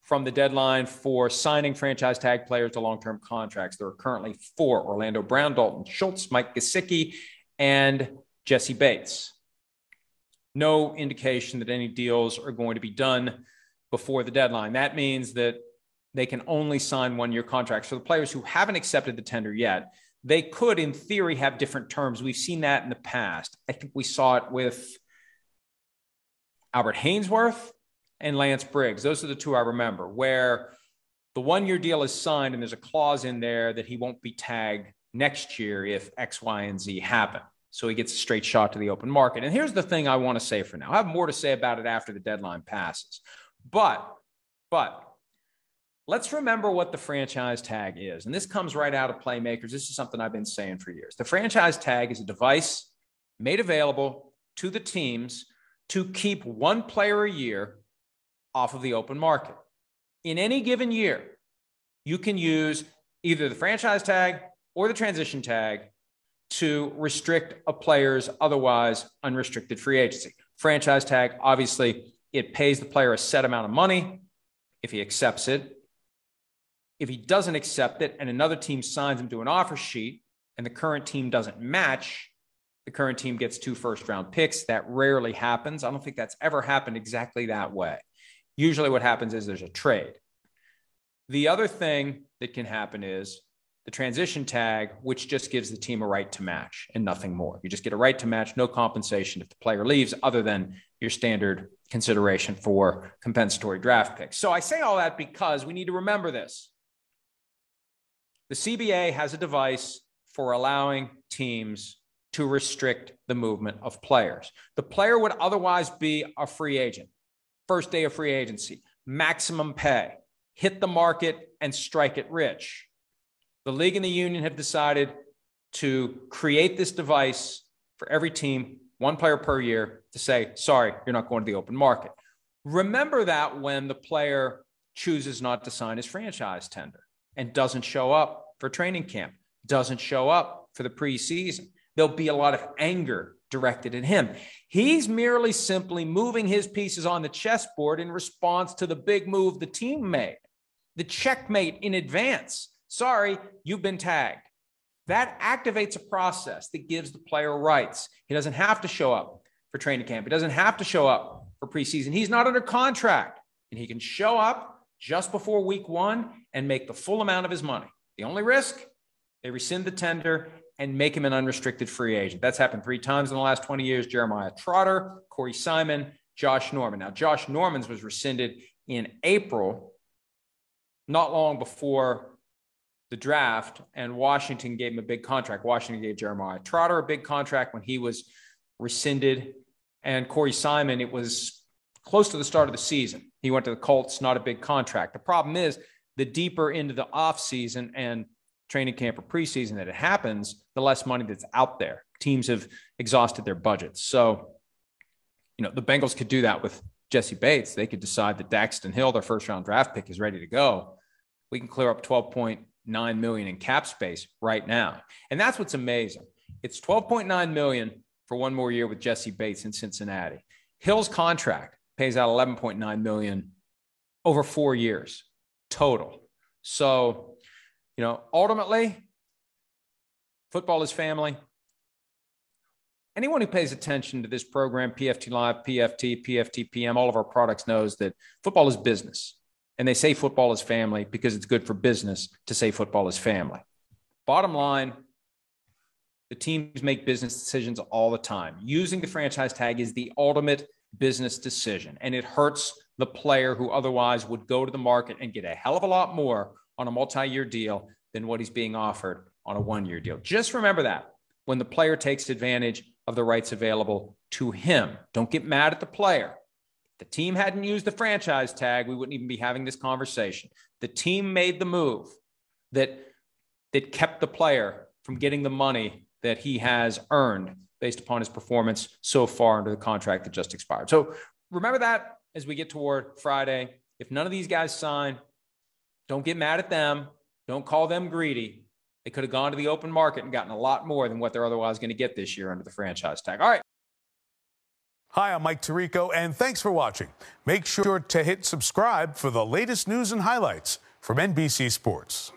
from the deadline for signing franchise tag players to long-term contracts. There are currently 4: Orlando Brown, Dalton Schultz, Mike Gesicki, and Jesse Bates. No indication that any deals are going to be done before the deadline. That means that they can only sign one-year contracts. For the players who haven't accepted the tender yet, they could, in theory, have different terms. We've seen that in the past. I think we saw it with Albert Haynesworth and Lance Briggs. Those are the two I remember, where the one-year deal is signed and there's a clause in there that he won't be tagged next year if X, Y, and Z happen. So he gets a straight shot to the open market. And here's the thing I want to say for now. I have more to say about it after the deadline passes. But let's remember what the franchise tag is. And this comes right out of Playmakers. This is something I've been saying for years. The franchise tag is a device made available to the teams to keep one player a year off of the open market. In any given year, you can use either the franchise tag or the transition tag to restrict a player's otherwise unrestricted free agency. Franchise tag, obviously, it pays the player a set amount of money if he accepts it. If he doesn't accept it and another team signs him to an offer sheet and the current team doesn't match, the current team gets 2 first-round picks. That rarely happens. I don't think that's ever happened exactly that way. Usually what happens is there's a trade. The other thing that can happen is the transition tag, which just gives the team a right to match and nothing more. You just get a right to match, no compensation if the player leaves other than your standard consideration for compensatory draft picks. So I say all that because we need to remember this. The CBA has a device for allowing teams to restrict the movement of players. The player would otherwise be a free agent. First day of free agency, maximum pay, hit the market and strike it rich. The league and the union have decided to create this device for every team, 1 player per year, to say, sorry, you're not going to the open market. Remember that when the player chooses not to sign his franchise tender and doesn't show up for training camp, doesn't show up for the preseason, there'll be a lot of anger directed at him. He's merely simply moving his pieces on the chessboard in response to the big move the team made, the checkmate in advance. Sorry, you've been tagged. That activates a process that gives the player rights. He doesn't have to show up for training camp. He doesn't have to show up for preseason. He's not under contract, and he can show up just before week 1 and make the full amount of his money. The only risk, they rescind the tender and make him an unrestricted free agent. That's happened 3 times in the last 20 years. Jeremiah Trotter, Corey Simon, Josh Norman. Now, Josh Norman's was rescinded in April, not long before the draft, and Washington gave him a big contract. Washington gave Jeremiah Trotter a big contract when he was rescinded. And Corey Simon, it was close to the start of the season. He went to the Colts, not a big contract. The problem is the deeper into the offseason and training camp or preseason that it happens, the less money that's out there. Teams have exhausted their budgets. So, the Bengals could do that with Jesse Bates. They could decide that Daxton Hill, their first-round draft pick, is ready to go. We can clear up $12.9 million in cap space right now. And that's what's amazing. It's $12.9 million for 1 more year with Jesse Bates in Cincinnati. Hill's contract pays out $11.9 million over 4 years total. So, ultimately, football is family. Anyone who pays attention to this program, PFT Live, PFT, PFT PM, all of our products knows that football is business. And they say football is family because it's good for business to say football is family. Bottom line, the teams make business decisions all the time. Using the franchise tag is the ultimate business decision, and it hurts the player who otherwise would go to the market and get a hell of a lot more on a multi-year deal than what he's being offered on a 1-year deal. Just remember that when the player takes advantage of the rights available to him. Don't get mad at the player. If the team hadn't used the franchise tag, we wouldn't even be having this conversation. The team made the move that kept the player from getting the money that he has earned based upon his performance so far under the contract that just expired. So remember that as we get toward Friday. If none of these guys sign, don't get mad at them. Don't call them greedy. They could have gone to the open market and gotten a lot more than what they're otherwise going to get this year under the franchise tag. All right. Hi, I'm Mike Tirico, and thanks for watching. Make sure to hit subscribe for the latest news and highlights from NBC Sports.